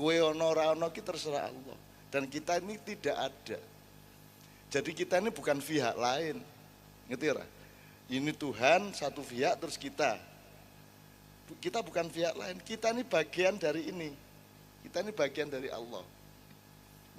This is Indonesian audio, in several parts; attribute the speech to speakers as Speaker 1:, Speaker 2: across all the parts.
Speaker 1: Kue ono ora ono ki terserah Allah. Dan kita ini tidak ada. Jadi kita ini bukan pihak lain. Ngerti ora? Ini Tuhan satu pihak terus kita. Kita bukan pihak lain. Kita ini bagian dari ini. Kita ini bagian dari Allah.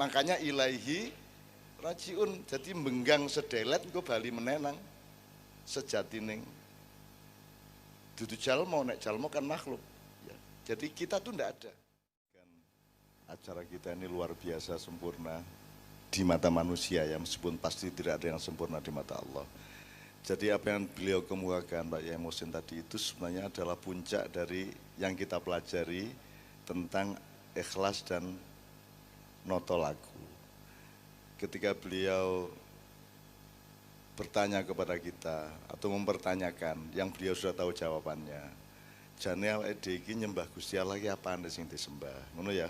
Speaker 1: Makanya ilaihi rajiun. Jadi menggang sedelet engko bali menenang sejatining. Dudu jalmo, nek jalmo kan makhluk. Ya. Jadi kita tuh ndak ada. Acara kita ini luar biasa sempurna di mata manusia ya, meskipun pasti tidak ada yang sempurna di mata Allah. Jadi apa yang beliau kemukakan Pak Yai Muhsin tadi itu sebenarnya adalah puncak dari yang kita pelajari tentang ikhlas dan noto lagu. Ketika beliau bertanya kepada kita atau mempertanyakan yang beliau sudah tahu jawabannya, jane awake dhewe iki nyembah Gusti Allah ki apane sing disembah, ngono ya.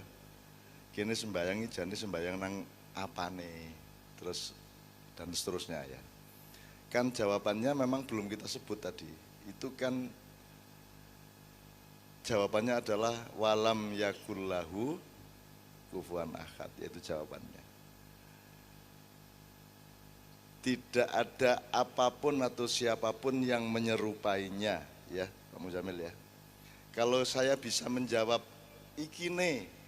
Speaker 1: Kini sembayangi jane sembayang nang apane, terus dan seterusnya ya. Kan jawabannya memang belum kita sebut tadi. Itu kan jawabannya adalah walam yakullahu kufuwan ahad, yaitu jawabannya. Tidak ada apapun atau siapapun yang menyerupainya ya, Pak Muzamil ya. Kalau saya bisa menjawab ikine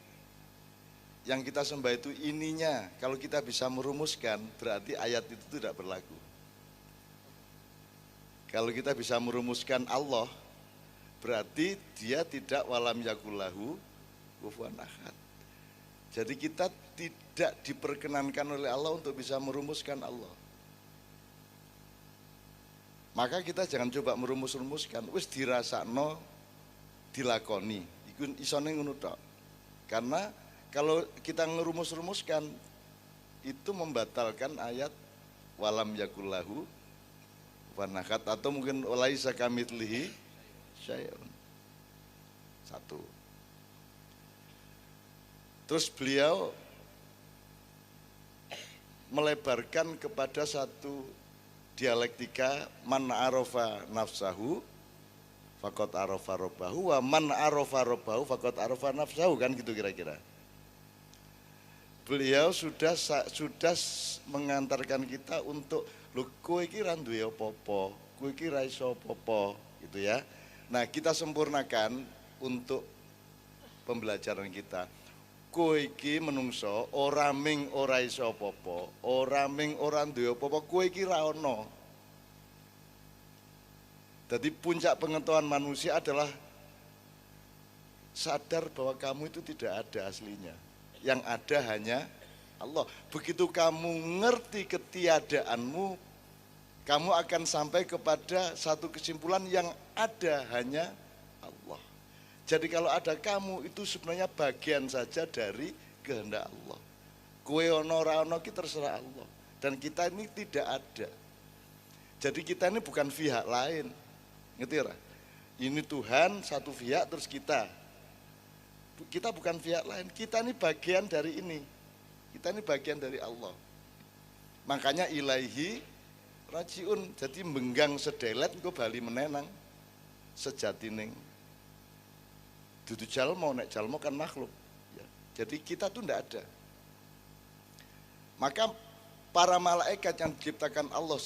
Speaker 1: yang kita sembah itu ininya, kalau kita bisa merumuskan berarti ayat itu tidak berlaku. Kalau kita bisa merumuskan Allah berarti dia tidak walam yakullahu kufuwan ahad. Jadi kita tidak diperkenankan oleh Allah untuk bisa merumuskan Allah. Maka kita jangan coba merumus-rumuskan, wis dirasakno dilakoni. Iku isone ngono tok. Karena kalau kita ngerumus-rumuskan itu membatalkan ayat walam yakullahu wanakat atau mungkin walaisa kamitslihi syai'un. Satu. Terus beliau melebarkan kepada satu dialektika man arafa nafsahu faqad arafa rabbahu wa man arafa rabbahu faqad arafa nafsahu, kan gitu kira-kira. Beliau sudah mengantarkan kita untuk lho kowe iki ra duwe apa-apa, kowe iki ra iso apa-apa gitu ya. Nah, kita sempurnakan untuk pembelajaran kita. Kowe iki menungso ora ming ora iso apa-apa, ora ming ora duwe apa-apa, kowe iki ra ono. Jadi puncak pengetahuan manusia adalah sadar bahwa kamu itu tidak ada aslinya. Yang ada hanya Allah. Begitu kamu ngerti ketiadaanmu, kamu akan sampai kepada satu kesimpulan yang ada hanya Allah. Jadi kalau ada kamu itu sebenarnya bagian saja dari kehendak Allah. Kue ono ora ono ki terserah Allah. Dan kita ini tidak ada. Jadi kita ini bukan pihak lain. Ngerti ora? Ini Tuhan satu pihak terus kita. Kita bukan pihak lain. Kita ini bagian dari ini. Kita ini bagian dari Allah. Makanya ilaihi rajiun. Jadi menggang sedelet engko bali menenang sejatining. Dudu jalmo, nek jalmo kan makhluk ya. Jadi kita tuh ndak ada. Maka para malaikat yang diciptakan Allah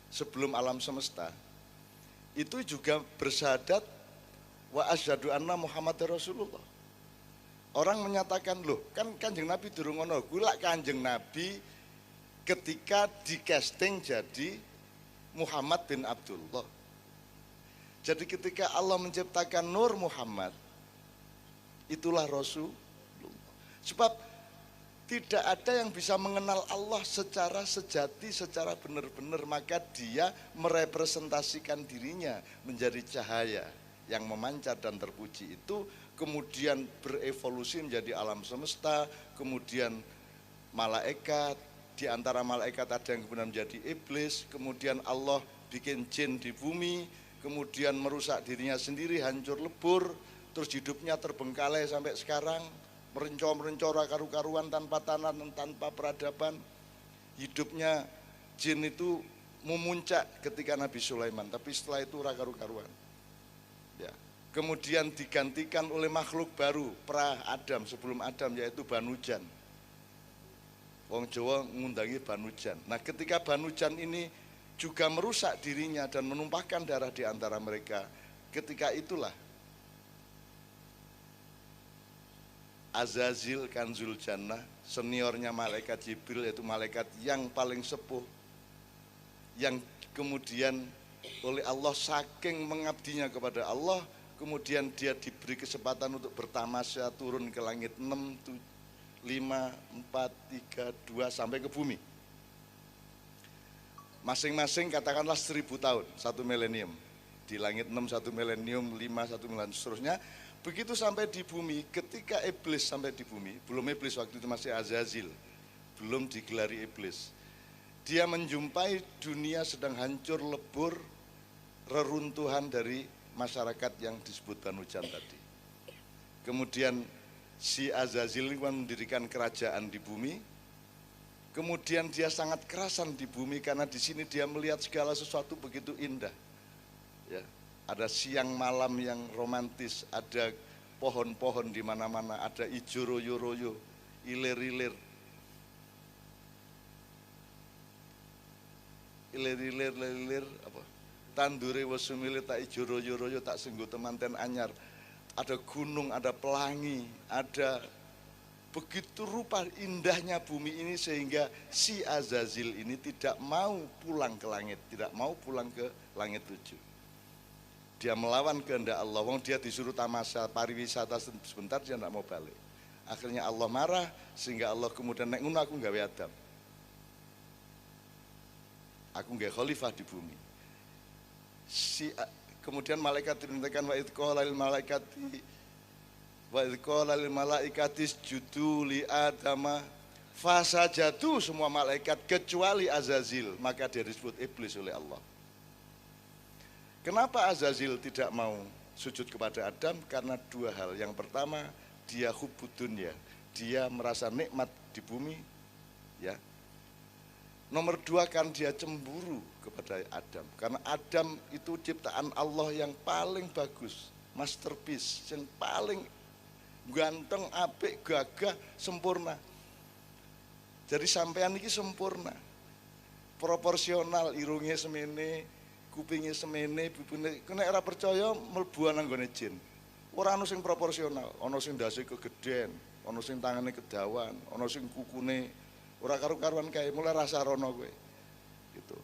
Speaker 1: sebelum alam semesta itu juga bersyahadat wa asyhadu anna Muhammadar Rasulullah. Orang menyatakan loh, kan Kanjeng Nabi durung ngono. Kula Kanjeng Nabi ketika di casting jadi Muhammad bin Abdullah. Jadi ketika Allah menciptakan Nur Muhammad, itulah Rasulullah. Sebab tidak ada yang bisa mengenal Allah secara sejati, secara benar-benar. Maka dia merepresentasikan dirinya menjadi cahaya yang memancar dan terpuji itu. Kemudian berevolusi menjadi alam semesta, kemudian malaikat. Di antara malaikat ada yang kemudian menjadi iblis. Kemudian Allah bikin jin di bumi, kemudian merusak dirinya sendiri, hancur lebur, terus hidupnya terbengkalai sampai sekarang, merencor karu-karuan tanpa tanah dan tanpa peradaban. Hidupnya jin itu memuncak ketika Nabi Sulaiman, tapi setelah itu karu-karuan. Ya. kemudian digantikan oleh makhluk baru pra Adam, sebelum Adam, yaitu Banujan. Wong Jawa ngundangi Banujan. Nah, ketika Banujan ini juga merusak dirinya dan menumpahkan darah di antara mereka, ketika itulah Azazil Kanzul Jannah, seniornya malaikat Jibril, yaitu malaikat yang paling sepuh, yang kemudian oleh Allah saking mengabdinya kepada Allah, kemudian dia diberi kesempatan untuk bertamasya turun ke langit 6, 5, 4, 3, 2 sampai ke bumi. Masing-masing katakanlah 1000 tahun, 1 milenium. Di langit 6 1 milenium, 5 1 milenium, seterusnya. Begitu sampai di bumi, ketika iblis sampai di bumi, belum iblis waktu itu masih Azazil, belum digelari iblis. Dia menjumpai dunia sedang hancur lebur, reruntuhan dari masyarakat yang disebut Banujan tadi. Kemudian si Azazil ini mendirikan kerajaan di bumi. Kemudian dia sangat kerasan di bumi karena di sini dia melihat segala sesuatu begitu indah. Ya, ada siang malam yang romantis, ada pohon-pohon di mana-mana, ada ijo royo-royo, ilir-ilir. Ilir-ilir apa? Tandure wis sumile tak ijo royo-royo tak senggo temanten anyar. Ada gunung, ada pelangi, ada begitu rupa indahnya bumi ini sehingga si Azazil ini tidak mau pulang ke langit, tidak mau pulang ke langit 7. Dia melawan kehendak Allah, wong dia disuruh tamasya pariwisata sebentar, dia tidak mau balik. Akhirnya Allah marah sehingga Allah kemudian nek ngono aku nggawe Adam. Aku nggawe khalifah di bumi. Kemudian malaikat diperintahkan wa idh qala lil malaikati wa idh qala lil malaikati isjudu li adama fasajadu, semua malaikat kecuali Azazil, maka dia disebut iblis oleh Allah. Kenapa Azazil tidak mau sujud kepada Adam? Karena dua hal. Yang pertama, dia hubbud dunya, dia merasa nikmat di bumi, ya. Nomor dua, kan dia cemburu kepada Adam, karena Adam itu ciptaan Allah yang paling bagus, masterpiece, yang paling ganteng, apik, gagah, sempurna. Jadi sampean ini sempurna, proporsional, irungnya semene, kupingnya semene, bibune. Nek ora percaya mlebu nang gone jin. Ora ono sing proporsional, ono sing ndase kegeden, ono sing tangane kedawan, ono sing kukune ora karu-karuan kae, mulai rasa rono kowe. Gitu.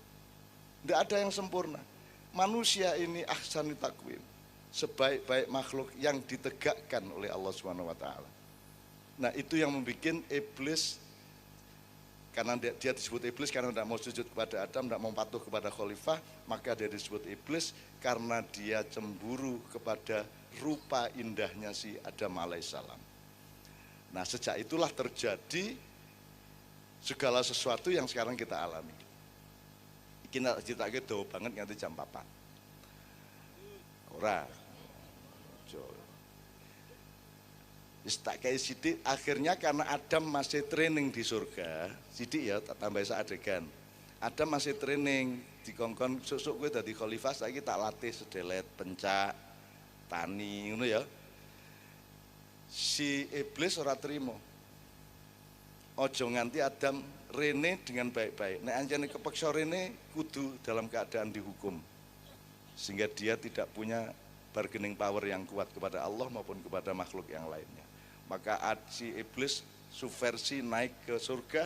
Speaker 1: Ndak ada yang sempurna. Manusia ini ahsani takwim, sebaik-baik makhluk yang ditegakkan oleh Allah Subhanahu wa taala. Nah, itu yang membuat iblis, karena dia disebut iblis karena tidak mau sujud kepada Adam, tidak mau patuh kepada khalifah, maka dia disebut iblis karena dia cemburu kepada rupa indahnya si Adam alaihissalam. Nah, sejak itulah terjadi segala sesuatu yang sekarang kita alami. Iki nak critake dawa banget nganti jam 4. Ora. Wis tak kei sithik, akhirnya karena Adam masih training di surga, sithik ya tak tambah sak adegan. Adam masih training, dikongkon sesuk kowe dadi khalifah, saiki tak latih sedelet, pencak, tani ngono ya. Si iblis ora trimo. Ojo nganti Adam rene dengan baik-baik. Nek anjane kepeksa rene kudu dalam keadaan dihukum. Sehingga dia tidak punya bargaining power yang kuat kepada Allah maupun kepada makhluk yang lainnya. Maka si iblis subversi naik ke surga.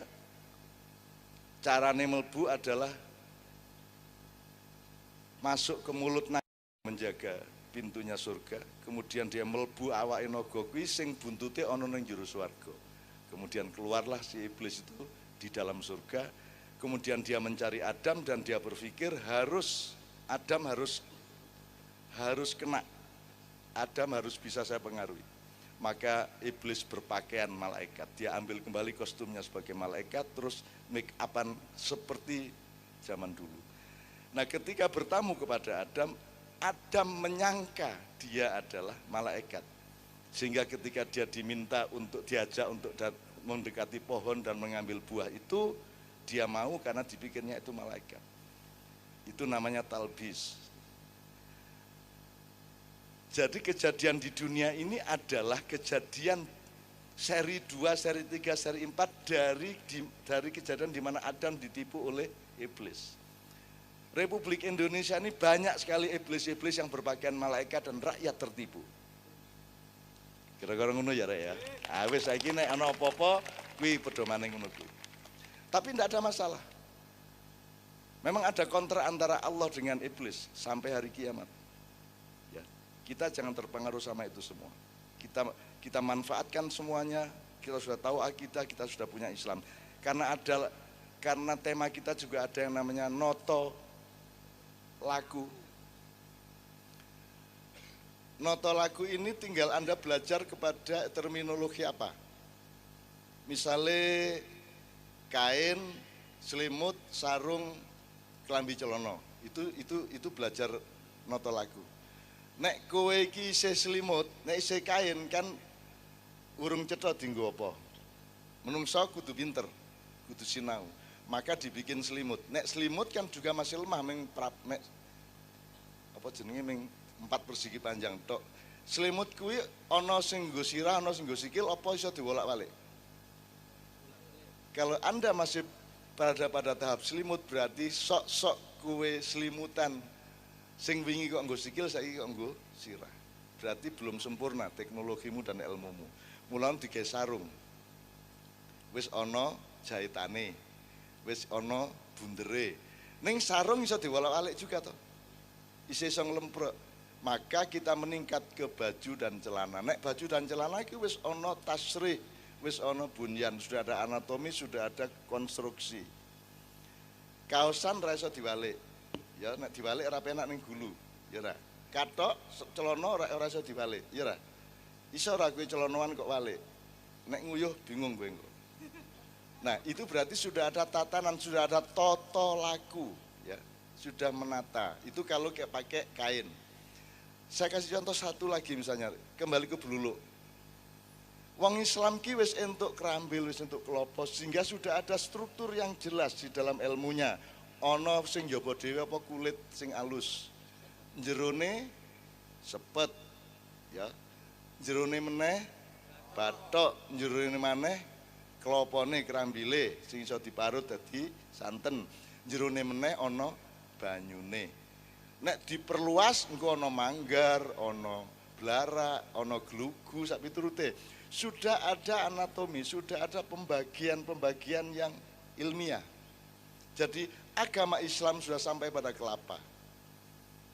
Speaker 1: Carane melbu adalah masuk ke mulut naga menjaga pintunya surga. Kemudian dia melbu awake naga kuwi sing buntute ana ning jero swarga. Kemudian keluarlah si iblis itu di dalam surga. Kemudian dia mencari Adam dan dia berpikir Adam harus kena. Adam harus bisa saya pengaruhi. Maka iblis berpakaian malaikat. Dia ambil kembali kostumnya sebagai malaikat, terus make upan seperti zaman dulu. Nah, ketika bertamu kepada Adam, Adam menyangka dia adalah malaikat. Sehingga ketika dia diminta untuk diajak untuk mendekati pohon dan mengambil buah itu, dia mau karena dipikirnya itu malaikat. Itu namanya talbis. Jadi kejadian di dunia ini adalah kejadian seri 2, seri 3, seri 4 dari kejadian di mana Adam ditipu oleh iblis. Republik Indonesia ini banyak sekali iblis-iblis yang berpakaian malaikat dan rakyat tertipu. Kira-kira ngono ya, Rek ya. Wis saiki nek ana apa-apa kuwi pedomane ngono kuwi. Tapi tidak ada masalah. Memang ada kontra antara Allah dengan iblis sampai hari kiamat. Ya, kita jangan terpengaruh sama itu semua. Kita manfaatkan semuanya. Kita sudah tahu akidah, kita sudah punya Islam. Karena tema kita juga ada yang namanya noto lagu. Noto lagu ini tinggal Anda belajar kepada terminologi apa. Misalnya kain, selimut, sarung, kelambi celono. Itu belajar noto lagu. Nek kowe iki isih selimut, nek isih kain kan urung cetha dienggo apa. Menungso kudu pinter, kudu sinau. Maka dibikin selimut. Nek selimut kan juga masih lemah apa jenenge ming 4 persegi panjang tok. Selimut kuwi ana sing nggo sirah, ana sing nggo sikil, apa iso diwolak-walik? Kalau Anda masih pada tahap selimut berarti sok-sok kue selimutan sing wingi kok nggo sikil saiki kok nggo sirah. Berarti belum sempurna teknologimu dan ilmumu. Mulane digawe sarung. Wis ana jahitane. Wis ana bundere. Ning sarung iso diwolak-walik juga toh. Isih iso nglemprek. Maka kita meningkat ke baju dan celana. Nek baju dan celana iki wis ana tasrih, wis ana bunyan, sudah ada anatomi, sudah ada konstruksi. Kaosan ra iso diwalik. Ya nek diwalik ora penak ning gulu, ya ora. Kathok celana ora iso diwalik, ya ora. Iso ora kowe celanoan kok walik. Nek nguyuh bingung kowe engko. Nah, itu berarti sudah ada tatanan, sudah ada toto laku, ya. Sudah menata. Itu kalau kayak pakai kain. Saya kasih contoh satu lagi misalnya, kembali ke bluluk. Wong Islam ki wis entuk kerambil, wis entuk klopo, sehingga sudah ada struktur yang jelas di dalam ilmunya. Ana sing njaba dhewe apa kulit sing alus. Jerone sepet, ya. Jerone meneh bathok, jerone maneh klopone kerambile sing iso diparut dadi santen. Jerone meneh ana banyune. Nek diperluas engko ana manggar, ana blara, ana glugu sak piturute. Sudah ada anatomi, sudah ada pembagian-pembagian yang ilmiah. Jadi agama Islam sudah sampai pada kelapa.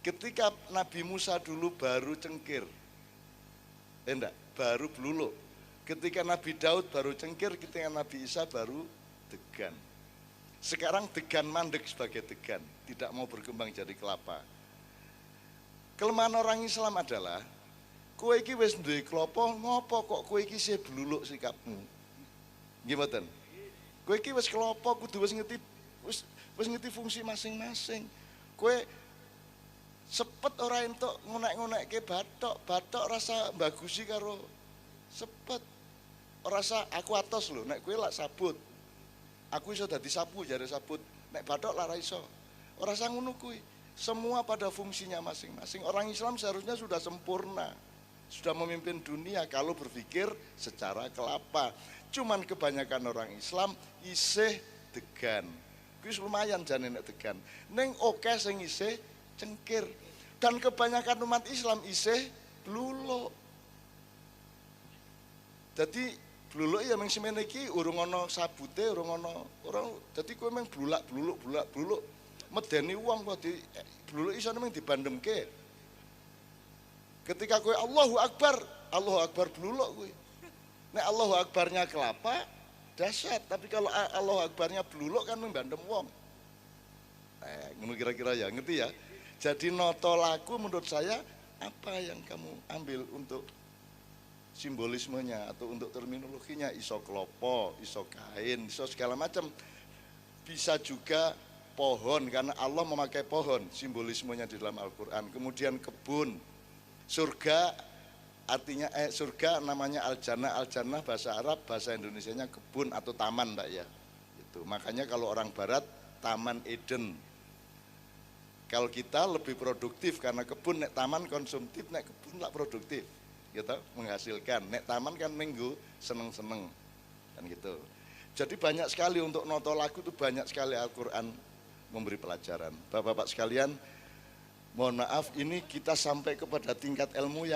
Speaker 1: Ketika Nabi Musa dulu baru cengkir. Enggak, baru bluluk. Ketika Nabi Daud baru cengkir, ketika Nabi Isa baru degan. Sekarang degan mandek sebagai degan, tidak mau berkembang jadi kelapa. Kelemahan orang Islam adalah kowe iki wis duwe klopo, ngopo kok kowe iki isih bluluk sikapmu? Nggih mboten? Kowe iki wis klopo kudu wis ngerti fungsi masing-masing. Kowe sepet ora entuk ngonek-ngonekke bathok rasa bagusi karo sepet. Ora rasa aku atos lho, nek kowe lak sabut. Aku iso dadi sapu jare sabut, nek bathok lara iso. Ora rasa ngono kuwi. Semua pada fungsinya masing-masing. Orang Islam seharusnya sudah sempurna, sudah memimpin dunia kalau berpikir secara kelapa. Cuman kebanyakan orang Islam isih degan. Kuwi lumayan jane nek degan. Ning oke sing isih cengkir. Dan kebanyakan umat Islam isih bluluk. Jadi bluluk ya mung semene iki urung ana sabute, urung ana dadi kowe mung bluluk. Medeni wong kok di bluluk iso mung dibandemke. Ketika kowe Allahu Akbar bluluk kowe. Nek Allahu Akbarnya kelapa dahsyat, tapi kalau Allahu Akbarnya bluluk kan membandem wong. Ngono kira-kira ya, ngerti ya? Jadi noto laku menurut saya apa yang kamu ambil untuk simbolismenya atau untuk terminologinya, iso klopo, iso kain, iso segala macam. Bisa juga pohon, karena Allah memakai pohon, simbolismenya di dalam Al-Quran. Kemudian kebun, surga, artinya surga namanya al-jannah bahasa Arab, bahasa Indonesianya kebun atau taman, Mbak ya. Itu makanya kalau orang Barat Taman Eden. Kalau kita lebih produktif karena kebun, nek taman konsumtif, nek kebun lah produktif, gitu, menghasilkan. Nek taman kan minggu seneng-seneng, kan gitu. Jadi banyak sekali untuk noto lagu itu banyak sekali Al-Quran memberi pelajaran. Bapak-bapak sekalian, mohon maaf ini kita sampai kepada tingkat ilmu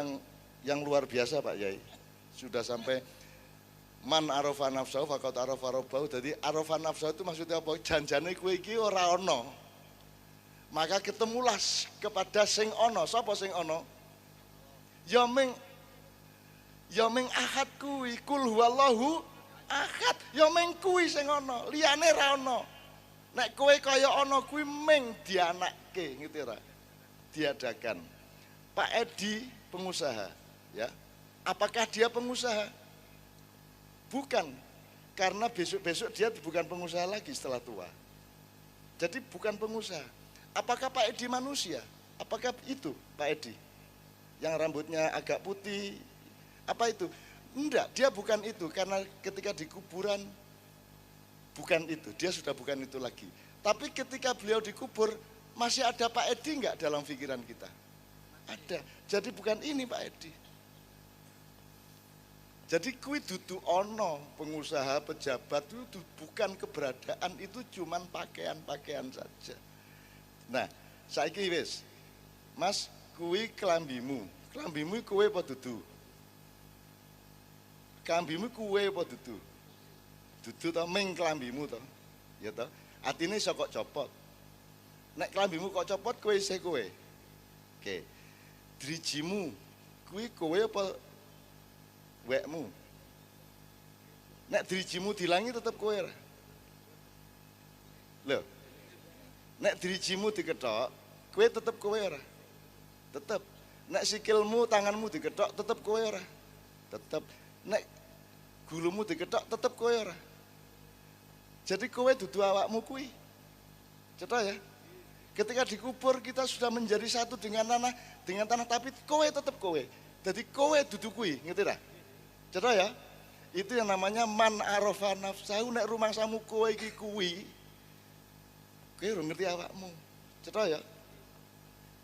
Speaker 1: yang luar biasa Pak Yai. Sudah sampai man arafa nafsahu faqad arafa rabbahu. Jadi arafa nafsahu itu maksudnya apa? Janjane kowe iki ora ana. Maka ketemulah kepada sing ono. Sapa sing ono? Ya ming ahad kuwi, kul huwallahu ahad. Ya ming kuwi sing ono, liyane ra ono. Nek kowe kaya ono kuwi ming dianakke, ngerti ora? Diadakan. Pak Edi pengusaha, ya. Apakah dia pengusaha? Bukan. Karena besok-besok dia bukan pengusaha lagi setelah tua. Jadi bukan pengusaha. Apakah Pak Edi manusia? Apakah itu Pak Edi? Yang rambutnya agak putih, apa itu? Enggak, dia bukan itu. Karena ketika di kuburan, bukan itu. Dia sudah bukan itu lagi. Tapi ketika beliau dikubur, masih ada Pak Edi enggak dalam pikiran kita? Ada. Jadi bukan ini Pak Edi. Jadi kui dudu ono, pengusaha, pejabat itu bukan keberadaan, itu cuman pakaian-pakaian saja. Nah, saiki wis. Mas, kuwi kelambimu. Kelambimu kowe apa dudu? Kelambimu kowe apa dudu? Dudu to ming kelambimu to. Ya to. Atine iso kok copot. Nek kelambimu kok copot kowe isih kowe. Oke. Drijimu kuwi kowe apa wekmu? Nek drijimu dilangi tetep kowe ora? Lho. Nek drijimu diketok, kowe tetep kowe ora? Tetep. Nek sikilmu, tanganmu diketok, tetep kowe ora? Tetep. Nek gulumu diketok, tetep kowe ora? Jadi kowe dudu awakmu kuwi. Cetha ya? Ketika dikubur kita sudah menjadi satu dengan tanah, tapi kowe tetep kowe. Jadi kowe dudu kuwi, ngerti ra? Cetha ya? Itu yang namanya man arafa nafsahu, nek rumangsamu kowe iki kuwi. Kowe ngerti awakmu. Cetha ya?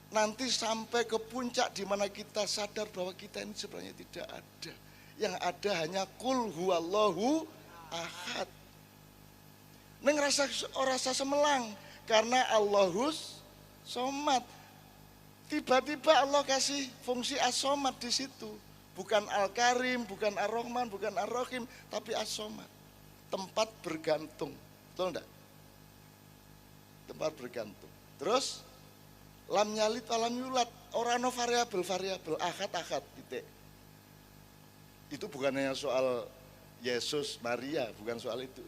Speaker 1: Nanti sampai ke puncak di mana kita sadar bahwa kita ini sebenarnya tidak ada. Yang ada hanya kul huwallahu ahad. Neng rasa semelang karena Allahus somad. Tiba-tiba Allah kasih fungsi as-somad di situ. Bukan Al-Karim, bukan Ar-Rahman, bukan Ar-Rahim, tapi as-somad. Tempat bergantung. Betul enggak? Tempat bergantung. Terus lam nyalid walam yulat, orang no variabel ahad titik. Itu bukan hanya soal Yesus, Maria, bukan soal itu.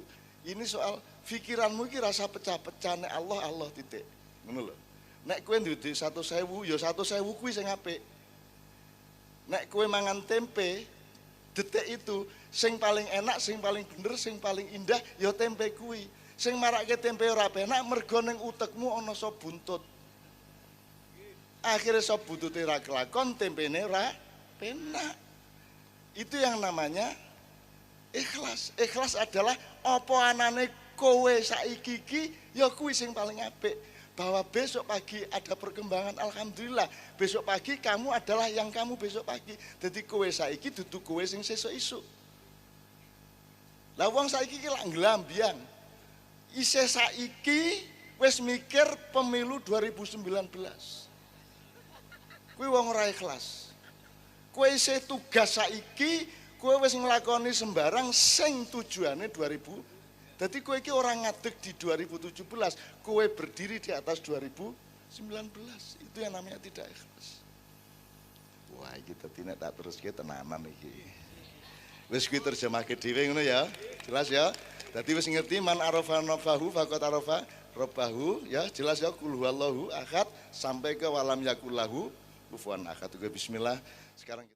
Speaker 1: Ini soal pikiranmu iki rasa pecah-pecah nek Allah titik. Ngono lho. Nek kowe duwe 1.000, ya 1.000 kuwi sing apik. Nek kowe mangan tempe, detik itu sing paling enak, sing paling bener, sing paling indah ya tempe kuwi. Sing marake tempe ora penak mergo ning utekmu ana sop buntut. Akhirnya sop buntute ra kelakon, tempene ora penak. Itu yang namanya ikhlas. Ikhlas adalah apa anane kowe saiki iki ya kuwi sing paling apik. Bahwa besok pagi ada perkembangan, alhamdulillah. Besok pagi kamu adalah yang kamu besok pagi. Jadi kowe saiki dudu kowe sing sesuk isuk. Lah wong saiki iki lak nglambyang. Isih saiki wis mikir pemilu 2019. Kuwi wong ora ikhlas. Kowe isih tugas saiki, kowe wis nglakoni sembarang sing tujuane 2000. Dadi kowe iki ora ngadeg di 2017, kowe berdiri di atas 2019. Itu yang namanya tidak ikhlas. Wah, iki dadi nek tak teruske tenanan iki. Wis kuwi terjemahke dhewe ngono ya. Jelas ya? Dadi wis ngerti man arafa nafahu faqad arafa rabbahu ya, jelas ya kul huwallahu ahad sampai ke walam yakul lahu kufuwan ahad. Bismillah. Sekarang